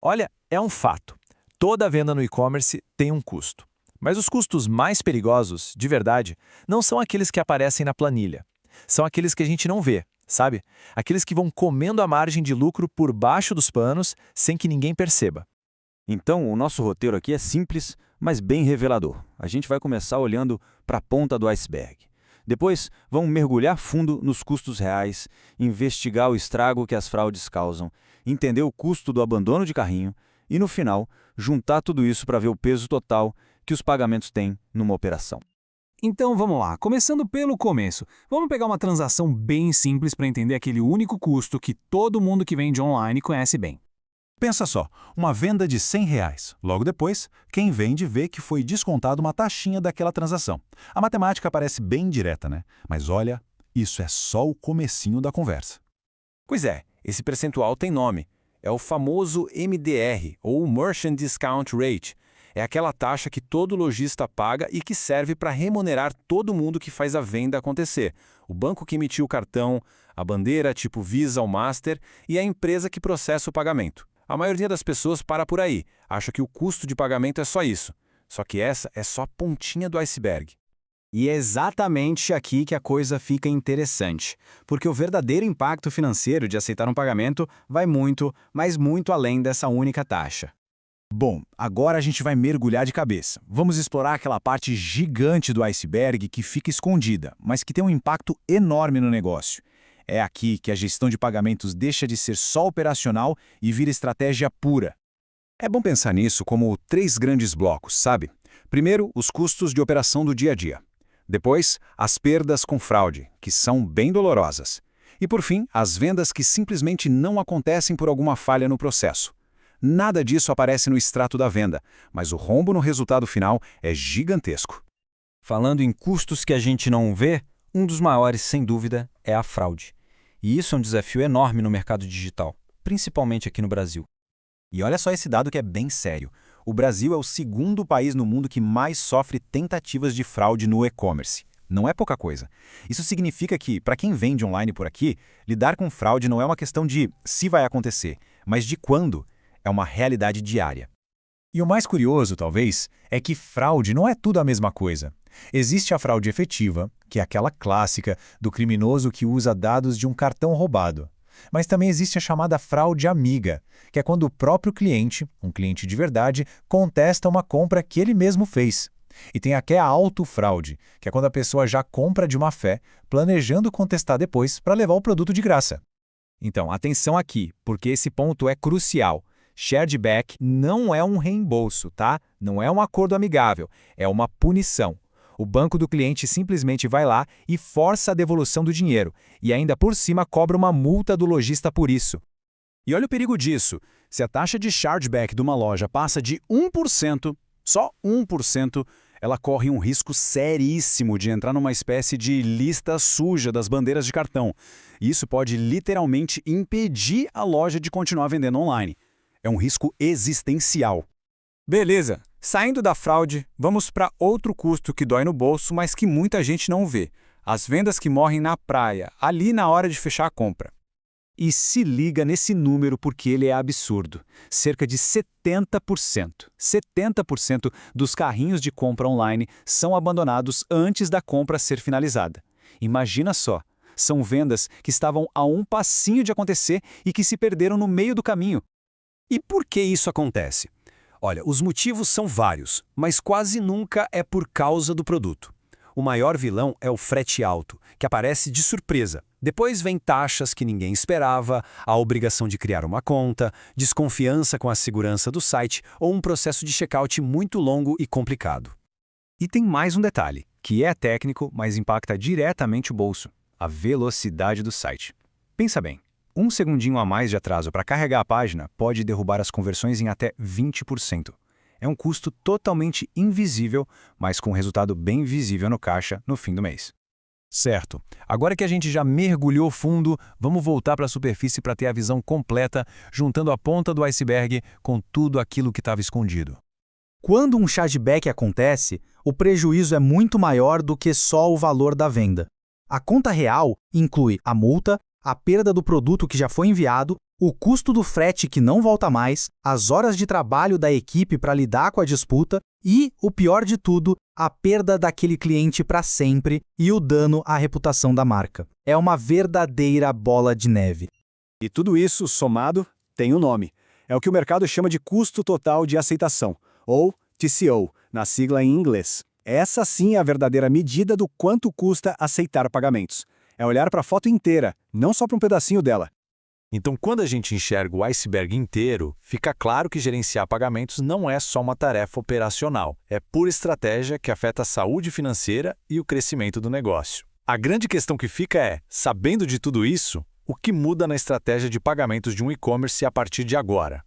Olha, é um fato. Toda venda no e-commerce tem um custo. Mas os custos mais perigosos, de verdade, não são aqueles que aparecem na planilha. São aqueles que a gente não vê, sabe? Aqueles que vão comendo a margem de lucro por baixo dos panos sem que ninguém perceba. Então, o nosso roteiro aqui é simples, mas bem revelador. A gente vai começar olhando para a ponta do iceberg. Depois, vamos mergulhar fundo nos custos reais, investigar o estrago que as fraudes causam, entender o custo do abandono de carrinho e, no final, juntar tudo isso para ver o peso total que os pagamentos têm numa operação. Então vamos lá, começando pelo começo. Vamos pegar uma transação bem simples para entender aquele único custo que todo mundo que vende online conhece bem. Pensa só, uma venda de R$ 100. Logo depois, quem vende vê que foi descontado uma taxinha daquela transação. A matemática parece bem direta, né? Mas olha, isso é só o comecinho da conversa. Pois é, esse percentual tem nome. É o famoso MDR, ou Merchant Discount Rate. É aquela taxa que todo lojista paga e que serve para remunerar todo mundo que faz a venda acontecer. O banco que emitiu o cartão, a bandeira tipo Visa ou Master e a empresa que processa o pagamento. A maioria das pessoas para por aí, acha que o custo de pagamento é só isso. Só que essa é só a pontinha do iceberg. E é exatamente aqui que a coisa fica interessante, porque o verdadeiro impacto financeiro de aceitar um pagamento vai muito, mas muito além dessa única taxa. Bom, agora a gente vai mergulhar de cabeça. Vamos explorar aquela parte gigante do iceberg que fica escondida, mas que tem um impacto enorme no negócio. É aqui que a gestão de pagamentos deixa de ser só operacional e vira estratégia pura. É bom pensar nisso como 3 grandes blocos, sabe? Primeiro, os custos de operação do dia a dia. Depois, as perdas com fraude, que são bem dolorosas. E por fim, as vendas que simplesmente não acontecem por alguma falha no processo. Nada disso aparece no extrato da venda, mas o rombo no resultado final é gigantesco. Falando em custos que a gente não vê, um dos maiores, sem dúvida, é a fraude. E isso é um desafio enorme no mercado digital, principalmente aqui no Brasil. E olha só esse dado que é bem sério. O Brasil é o segundo país no mundo que mais sofre tentativas de fraude no e-commerce. Não é pouca coisa. Isso significa que, para quem vende online por aqui, lidar com fraude não é uma questão de se vai acontecer, mas de quando. É uma realidade diária. E o mais curioso, talvez, é que fraude não é tudo a mesma coisa. Existe a fraude efetiva, que é aquela clássica do criminoso que usa dados de um cartão roubado. Mas também existe a chamada fraude amiga, que é quando o próprio cliente, um cliente de verdade, contesta uma compra que ele mesmo fez. E tem até a autofraude, que é quando a pessoa já compra de má fé, planejando contestar depois para levar o produto de graça. Então, atenção aqui, porque esse ponto é crucial. Chargeback não é um reembolso, tá? Não é um acordo amigável, é uma punição. O banco do cliente simplesmente vai lá e força a devolução do dinheiro, e ainda por cima cobra uma multa do lojista por isso. E olha o perigo disso. Se a taxa de chargeback de uma loja passa de 1%, só 1%, ela corre um risco seríssimo de entrar numa espécie de lista suja das bandeiras de cartão. E isso pode literalmente impedir a loja de continuar vendendo online. É um risco existencial. Beleza, saindo da fraude, vamos para outro custo que dói no bolso, mas que muita gente não vê. As vendas que morrem na praia, ali na hora de fechar a compra. E se liga nesse número porque ele é absurdo. Cerca de 70%. 70% dos carrinhos de compra online são abandonados antes da compra ser finalizada. Imagina só, são vendas que estavam a um passinho de acontecer e que se perderam no meio do caminho. E por que isso acontece? Olha, os motivos são vários, mas quase nunca é por causa do produto. O maior vilão é o frete alto, que aparece de surpresa. Depois vem taxas que ninguém esperava, a obrigação de criar uma conta, desconfiança com a segurança do site ou um processo de checkout muito longo e complicado. E tem mais um detalhe, que é técnico, mas impacta diretamente o bolso: a velocidade do site. Pensa bem. Um segundinho a mais de atraso para carregar a página pode derrubar as conversões em até 20%. É um custo totalmente invisível, mas com resultado bem visível no caixa no fim do mês. Certo. Agora que a gente já mergulhou fundo, vamos voltar para a superfície para ter a visão completa, juntando a ponta do iceberg com tudo aquilo que estava escondido. Quando um chargeback acontece, o prejuízo é muito maior do que só o valor da venda. A conta real inclui a multa, a perda do produto que já foi enviado O custo do frete que não volta mais, as horas de trabalho da equipe para lidar com a disputa e, o pior de tudo, a perda daquele cliente para sempre e o dano à reputação da marca. É uma verdadeira bola de neve. E tudo isso, somado, tem um nome. É o que o mercado chama de custo total de aceitação, ou TCO, na sigla em inglês. Essa sim é a verdadeira medida do quanto custa aceitar pagamentos. É olhar para a foto inteira, não só para um pedacinho dela. Então, quando a gente enxerga o iceberg inteiro, fica claro que gerenciar pagamentos não é só uma tarefa operacional, é pura estratégia que afeta a saúde financeira e o crescimento do negócio. A grande questão que fica é, sabendo de tudo isso, o que muda na estratégia de pagamentos de um e-commerce a partir de agora?